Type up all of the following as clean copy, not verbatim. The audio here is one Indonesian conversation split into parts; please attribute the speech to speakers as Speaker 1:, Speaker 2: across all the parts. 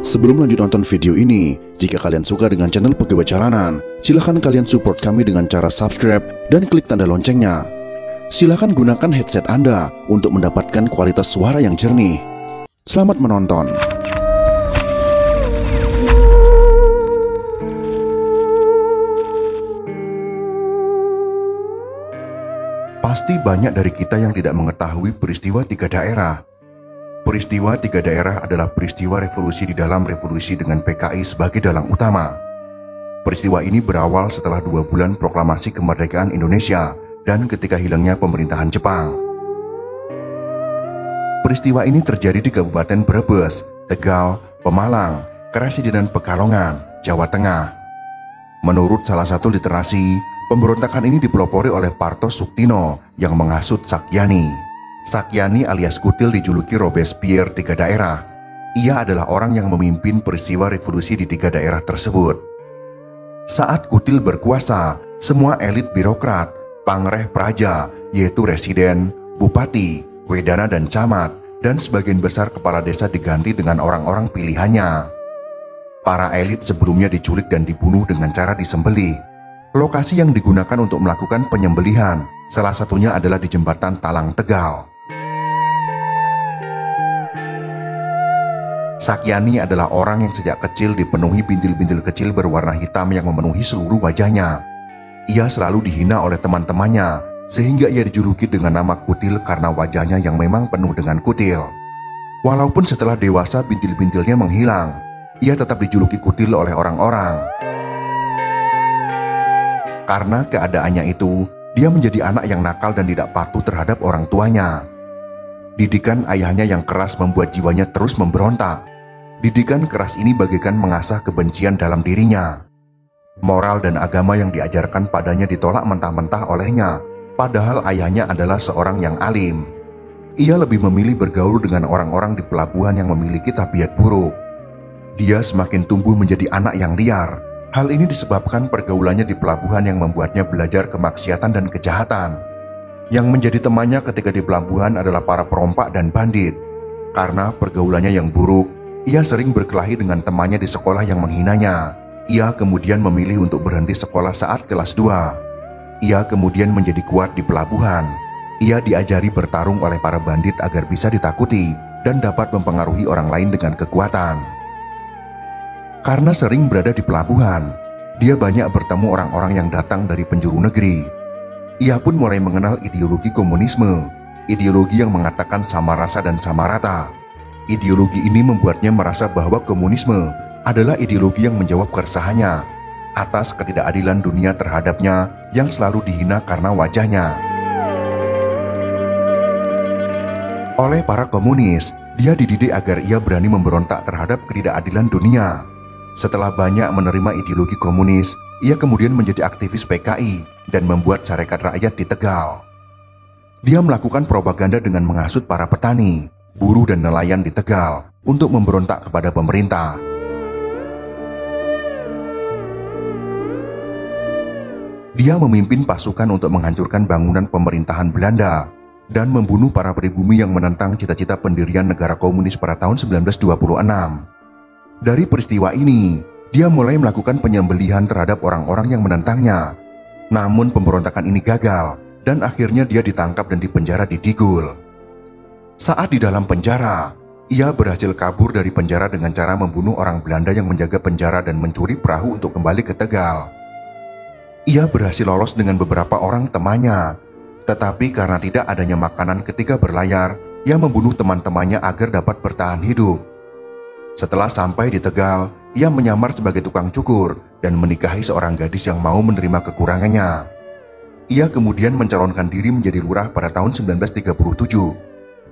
Speaker 1: Sebelum lanjut nonton video ini, jika kalian suka dengan channel Pegawai Jalanan, silahkan kalian support kami dengan cara subscribe dan klik tanda loncengnya. Silahkan gunakan headset Anda untuk mendapatkan kualitas suara yang jernih. Selamat menonton. Pasti banyak dari kita yang tidak mengetahui peristiwa tiga daerah. Peristiwa tiga daerah adalah peristiwa revolusi di dalam revolusi dengan PKI sebagai dalang utama. Peristiwa ini berawal setelah 2 bulan proklamasi kemerdekaan Indonesia dan ketika hilangnya pemerintahan Jepang. Peristiwa ini terjadi di Kabupaten Brebes, Tegal, Pemalang, Karasidenan Pekalongan, Jawa Tengah. Menurut salah satu literasi, pemberontakan ini dipelopori oleh Parto Suktino yang menghasut Sakyani. Sakyani alias Kutil dijuluki Robespierre tiga daerah. Ia adalah orang yang memimpin peristiwa revolusi di tiga daerah tersebut. Saat Kutil berkuasa, semua elit birokrat, pangreh praja, yaitu residen, bupati, wedana dan camat, dan sebagian besar kepala desa diganti dengan orang-orang pilihannya. Para elit sebelumnya diculik dan dibunuh dengan cara disembelih. Lokasi yang digunakan untuk melakukan penyembelihan, salah satunya adalah di jembatan Talang Tegal. Sakyani adalah orang yang sejak kecil dipenuhi bintil-bintil kecil berwarna hitam yang memenuhi seluruh wajahnya. Ia selalu dihina oleh teman-temannya, sehingga ia dijuluki dengan nama Kutil karena wajahnya yang memang penuh dengan kutil. Walaupun setelah dewasa bintil-bintilnya menghilang, ia tetap dijuluki Kutil oleh orang-orang. Karena keadaannya itu, dia menjadi anak yang nakal dan tidak patuh terhadap orang tuanya. Didikan ayahnya yang keras membuat jiwanya terus memberontak. Didikan keras ini bagaikan mengasah kebencian dalam dirinya. Moral dan agama yang diajarkan padanya ditolak mentah-mentah olehnya, padahal ayahnya adalah seorang yang alim. Ia lebih memilih bergaul dengan orang-orang di pelabuhan yang memiliki tabiat buruk. Dia semakin tumbuh menjadi anak yang liar. Hal ini disebabkan pergaulannya di pelabuhan yang membuatnya belajar kemaksiatan dan kejahatan. Yang menjadi temannya ketika di pelabuhan adalah para perompak dan bandit. Karena pergaulannya yang buruk, ia sering berkelahi dengan temannya di sekolah yang menghinanya. Ia kemudian memilih untuk berhenti sekolah saat kelas 2. Ia kemudian menjadi kuat di pelabuhan. Ia diajari bertarung oleh para bandit agar bisa ditakuti dan dapat mempengaruhi orang lain dengan kekuatan. Karena sering berada di pelabuhan, dia banyak bertemu orang-orang yang datang dari penjuru negeri. Ia pun mulai mengenal ideologi komunisme, ideologi yang mengatakan sama rasa dan sama rata. Ideologi ini membuatnya merasa bahwa komunisme adalah ideologi yang menjawab keresahannya atas ketidakadilan dunia terhadapnya yang selalu dihina karena wajahnya. Oleh para komunis, dia dididik agar ia berani memberontak terhadap ketidakadilan dunia. Setelah banyak menerima ideologi komunis, ia kemudian menjadi aktivis PKI dan membuat Sarekat Rakyat di Tegal. Dia melakukan propaganda dengan menghasut para petani, buruh dan nelayan di Tegal untuk memberontak kepada pemerintah. Dia memimpin pasukan untuk menghancurkan bangunan pemerintahan Belanda dan membunuh para pribumi yang menentang cita-cita pendirian negara komunis pada tahun 1926. Dari peristiwa ini, dia mulai melakukan penyembelihan terhadap orang-orang yang menentangnya. Namun pemberontakan ini gagal dan akhirnya dia ditangkap dan dipenjara di Digul. Saat di dalam penjara, ia berhasil kabur dari penjara dengan cara membunuh orang Belanda yang menjaga penjara dan mencuri perahu untuk kembali ke Tegal. Ia berhasil lolos dengan beberapa orang temannya, tetapi karena tidak adanya makanan ketika berlayar, ia membunuh teman-temannya agar dapat bertahan hidup. Setelah sampai di Tegal, ia menyamar sebagai tukang cukur dan menikahi seorang gadis yang mau menerima kekurangannya. Ia kemudian mencalonkan diri menjadi lurah pada tahun 1937.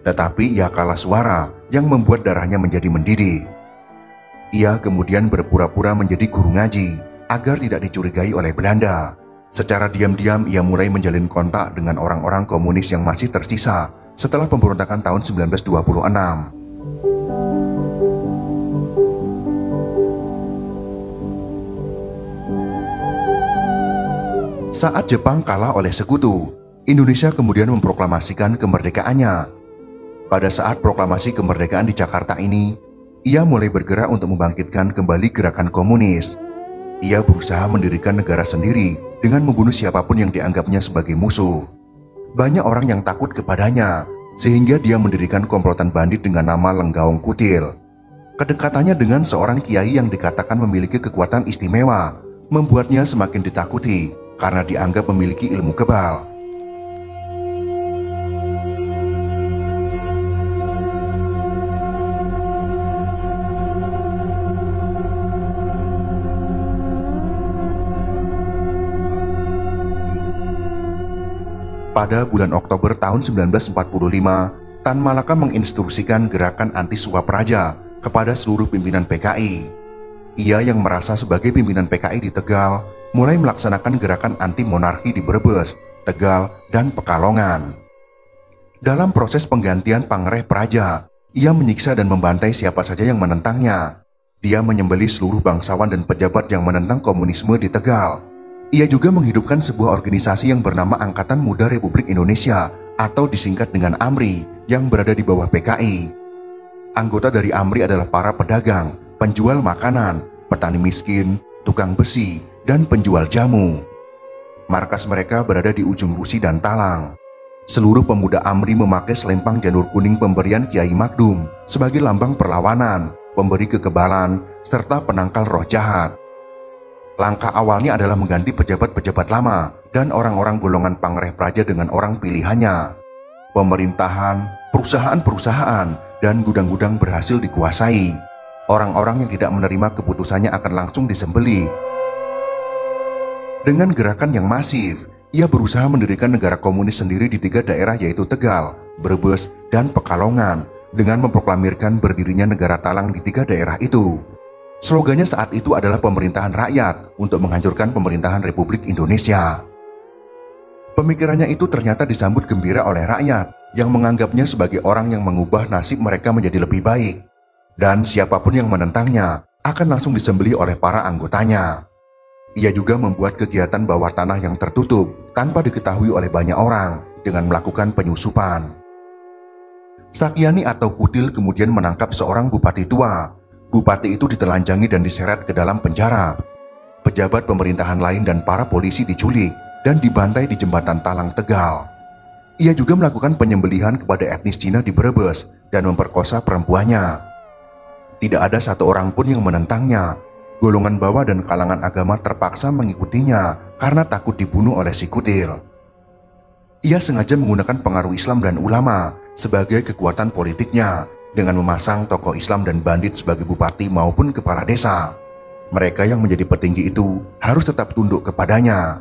Speaker 1: Tetapi ia kalah suara yang membuat darahnya menjadi mendidih. Ia kemudian berpura-pura menjadi guru ngaji agar tidak dicurigai oleh Belanda. Secara diam-diam ia mulai menjalin kontak dengan orang-orang komunis yang masih tersisa setelah pemberontakan tahun 1926. Saat Jepang kalah oleh sekutu, Indonesia kemudian memproklamasikan kemerdekaannya. Pada saat proklamasi kemerdekaan di Jakarta ini, Ia mulai bergerak untuk membangkitkan kembali gerakan komunis. Ia berusaha mendirikan negara sendiri dengan membunuh siapapun yang dianggapnya sebagai musuh. Banyak orang yang takut kepadanya, sehingga dia mendirikan komplotan bandit dengan nama Lenggaung Kutil. Kedekatannya dengan seorang kiai yang dikatakan memiliki kekuatan istimewa membuatnya semakin ditakuti karena dianggap memiliki ilmu kebal. Pada bulan Oktober tahun 1945, Tan Malaka menginstruksikan gerakan anti suap raja kepada seluruh pimpinan PKI. Ia yang merasa sebagai pimpinan PKI di Tegal mulai melaksanakan gerakan anti monarki di Brebes, Tegal, dan Pekalongan. Dalam proses penggantian Pangreh Praja, ia menyiksa dan membantai siapa saja yang menentangnya. Dia menyembelih seluruh bangsawan dan pejabat yang menentang komunisme di Tegal. Ia juga menghidupkan sebuah organisasi yang bernama Angkatan Muda Republik Indonesia atau disingkat dengan AMRI yang berada di bawah PKI. Anggota dari AMRI adalah para pedagang, penjual makanan, petani miskin, tukang besi, dan penjual jamu. Markas mereka berada di ujung Rusi dan Talang. Seluruh pemuda AMRI memakai selempang janur kuning pemberian Kiai Magdum sebagai lambang perlawanan, pemberi kekebalan, serta penangkal roh jahat. Langkah awalnya adalah mengganti pejabat-pejabat lama dan orang-orang golongan Pangreh Praja dengan orang pilihannya. Pemerintahan, perusahaan-perusahaan, dan gudang-gudang berhasil dikuasai. Orang-orang yang tidak menerima keputusannya akan langsung disembelih. Dengan gerakan yang masif, ia berusaha mendirikan negara komunis sendiri di 3 daerah yaitu Tegal, Brebes, dan Pekalongan dengan memproklamirkan berdirinya negara Talang di 3 daerah itu. Slogannya saat itu adalah pemerintahan rakyat untuk menghancurkan pemerintahan Republik Indonesia. Pemikirannya itu ternyata disambut gembira oleh rakyat yang menganggapnya sebagai orang yang mengubah nasib mereka menjadi lebih baik. Dan siapapun yang menentangnya akan langsung disembelih oleh para anggotanya. Ia juga membuat kegiatan bawah tanah yang tertutup tanpa diketahui oleh banyak orang dengan melakukan penyusupan. Sakyani atau Kutil kemudian menangkap seorang bupati tua. Bupati itu ditelanjangi dan diseret ke dalam penjara. Pejabat pemerintahan lain dan para polisi diculik dan dibantai di jembatan Talang Tegal. Ia juga melakukan penyembelihan kepada etnis Cina di Brebes dan memperkosa perempuannya. Tidak ada satu orang pun yang menentangnya. Golongan bawah dan kalangan agama terpaksa mengikutinya karena takut dibunuh oleh si Kutil. Ia sengaja menggunakan pengaruh Islam dan ulama sebagai kekuatan politiknya dengan memasang tokoh Islam dan bandit sebagai bupati maupun kepala desa. Mereka yang menjadi petinggi itu harus tetap tunduk kepadanya.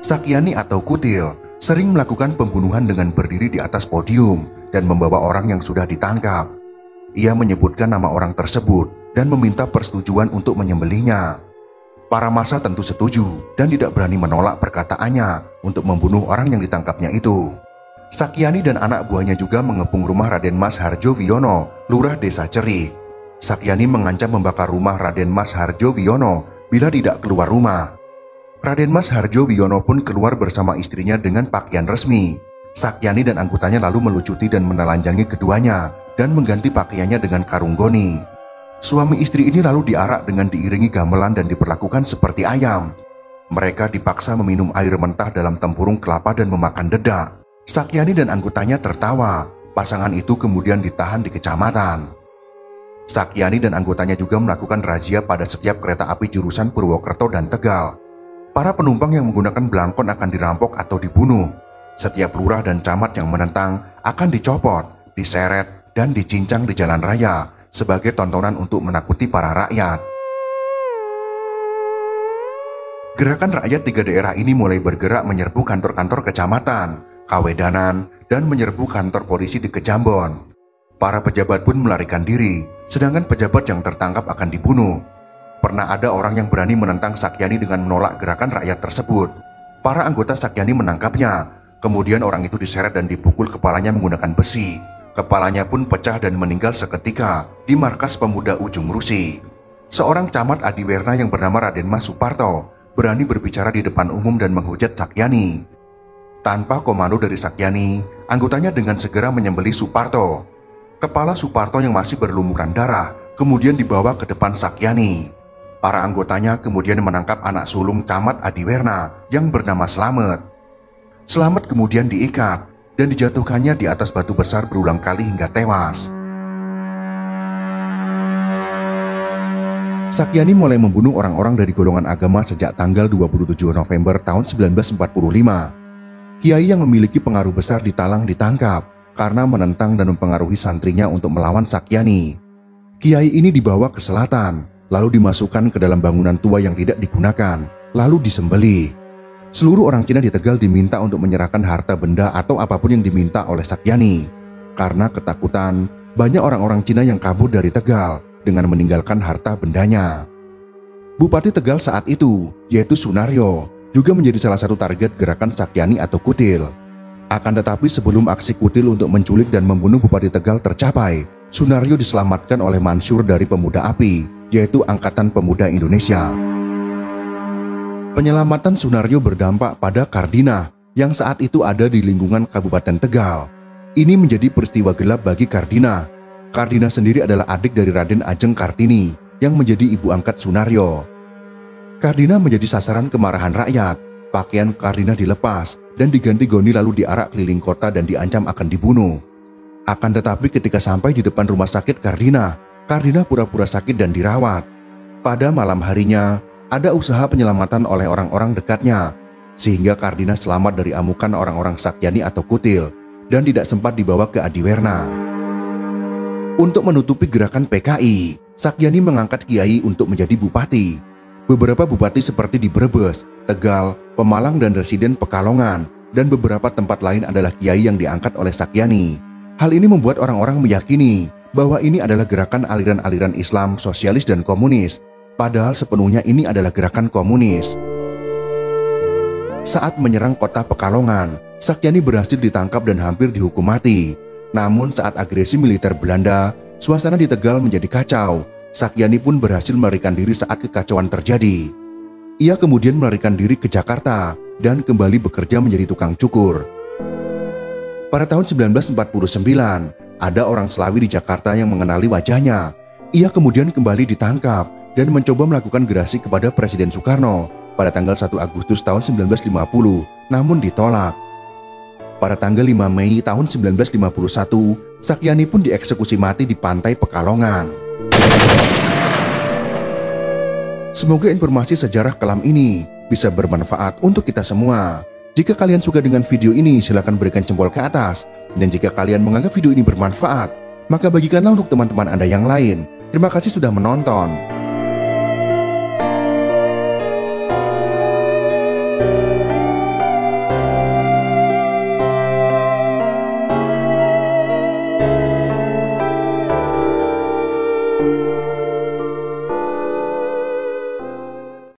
Speaker 1: Sakyani atau Kutil sering melakukan pembunuhan dengan berdiri di atas podium dan membawa orang yang sudah ditangkap. Ia menyebutkan nama orang tersebut dan meminta persetujuan untuk menyembelihnya. Para massa tentu setuju dan tidak berani menolak perkataannya untuk membunuh orang yang ditangkapnya itu. Sakyani dan anak buahnya juga mengepung rumah Raden Mas Harjo Wiono, lurah desa Cerih. Sakyani mengancam membakar rumah Raden Mas Harjo Wiono bila tidak keluar rumah. Raden Mas Harjo Wiono pun keluar bersama istrinya dengan pakaian resmi. Sakyani dan anggotanya lalu melucuti dan menelanjangi keduanya dan mengganti pakaiannya dengan karung goni. Suami istri ini lalu diarak dengan diiringi gamelan dan diperlakukan seperti ayam. Mereka dipaksa meminum air mentah dalam tempurung kelapa dan memakan dedak. Sakyani dan anggotanya tertawa. Pasangan itu kemudian ditahan di kecamatan. Sakyani dan anggotanya juga melakukan razia pada setiap kereta api jurusan Purwokerto dan Tegal. Para penumpang yang menggunakan belangkon akan dirampok atau dibunuh. Setiap lurah dan camat yang menentang akan dicopot, diseret, dan dicincang di jalan raya sebagai tontonan untuk menakuti para rakyat. Gerakan rakyat 3 daerah ini mulai bergerak menyerbu kantor-kantor kecamatan, Kawedanan, dan menyerbu kantor polisi di Kejambon. Para pejabat pun melarikan diri, sedangkan pejabat yang tertangkap akan dibunuh. Pernah ada orang yang berani menentang Sakyani dengan menolak gerakan rakyat tersebut. Para anggota Sakyani menangkapnya, kemudian orang itu diseret dan dipukul kepalanya menggunakan besi. Kepalanya pun pecah dan meninggal seketika di markas pemuda ujung Rusi. Seorang camat Adiwerna yang bernama Raden Mas Suparto berani berbicara di depan umum dan menghujat Sakyani. Tanpa komando dari Sakyani, anggotanya dengan segera menyembelih Suparto. Kepala Suparto yang masih berlumuran darah kemudian dibawa ke depan Sakyani. Para anggotanya kemudian menangkap anak sulung Camat Adiwerna yang bernama Slamet. Slamet kemudian diikat dan dijatuhkannya di atas batu besar berulang kali hingga tewas. Sakyani mulai membunuh orang-orang dari golongan agama sejak tanggal 27 November tahun 1945. Kiai yang memiliki pengaruh besar di Talang ditangkap karena menentang dan mempengaruhi santrinya untuk melawan Sakyani. Kiai ini dibawa ke selatan, lalu dimasukkan ke dalam bangunan tua yang tidak digunakan, lalu disembelih. Seluruh orang Cina di Tegal diminta untuk menyerahkan harta benda atau apapun yang diminta oleh Sakyani. Karena ketakutan, banyak orang-orang Cina yang kabur dari Tegal dengan meninggalkan harta bendanya. Bupati Tegal saat itu, yaitu Sunaryo, juga menjadi salah satu target gerakan Sakyani atau Kutil. Akan tetapi sebelum aksi Kutil untuk menculik dan membunuh Bupati Tegal tercapai, Sunaryo diselamatkan oleh Mansur dari Pemuda Api, yaitu Angkatan Pemuda Indonesia. Penyelamatan Sunaryo berdampak pada Kardina yang saat itu ada di lingkungan Kabupaten Tegal. Ini menjadi peristiwa gelap bagi Kardina. Kardina sendiri adalah adik dari Raden Ajeng Kartini yang menjadi ibu angkat Sunaryo. Kardina menjadi sasaran kemarahan rakyat. Pakaian Kardina dilepas dan diganti goni lalu diarak keliling kota dan diancam akan dibunuh. Akan tetapi ketika sampai di depan rumah sakit Kardina pura-pura sakit dan dirawat. Pada malam harinya, ada usaha penyelamatan oleh orang-orang dekatnya, sehingga Kardina selamat dari amukan orang-orang Sakyani atau Kutil dan tidak sempat dibawa ke Adiwerna. Untuk menutupi gerakan PKI, Sakyani mengangkat kiai untuk menjadi bupati. Beberapa bupati seperti di Brebes, Tegal, Pemalang dan Residen Pekalongan, dan beberapa tempat lain adalah kiai yang diangkat oleh Sakyani. Hal ini membuat orang-orang meyakini bahwa ini adalah gerakan aliran-aliran Islam, sosialis dan komunis, padahal sepenuhnya ini adalah gerakan komunis. Saat menyerang kota Pekalongan, Sakyani berhasil ditangkap dan hampir dihukum mati. Namun saat agresi militer Belanda, suasana di Tegal menjadi kacau. Sakyani pun berhasil melarikan diri saat kekacauan terjadi. Ia kemudian melarikan diri ke Jakarta dan kembali bekerja menjadi tukang cukur. Pada tahun 1949, ada orang Slawi di Jakarta yang mengenali wajahnya. Ia kemudian kembali ditangkap dan mencoba melakukan gerasi kepada Presiden Soekarno pada tanggal 1 Agustus tahun 1950, namun ditolak. Pada tanggal 5 Mei tahun 1951, Sakyani pun dieksekusi mati di pantai Pekalongan. Semoga informasi sejarah kelam ini bisa bermanfaat untuk kita semua. Jika kalian suka dengan video ini, silakan berikan jempol ke atas. Dan jika kalian menganggap video ini bermanfaat, maka bagikanlah untuk teman-teman Anda yang lain. Terima kasih sudah menonton.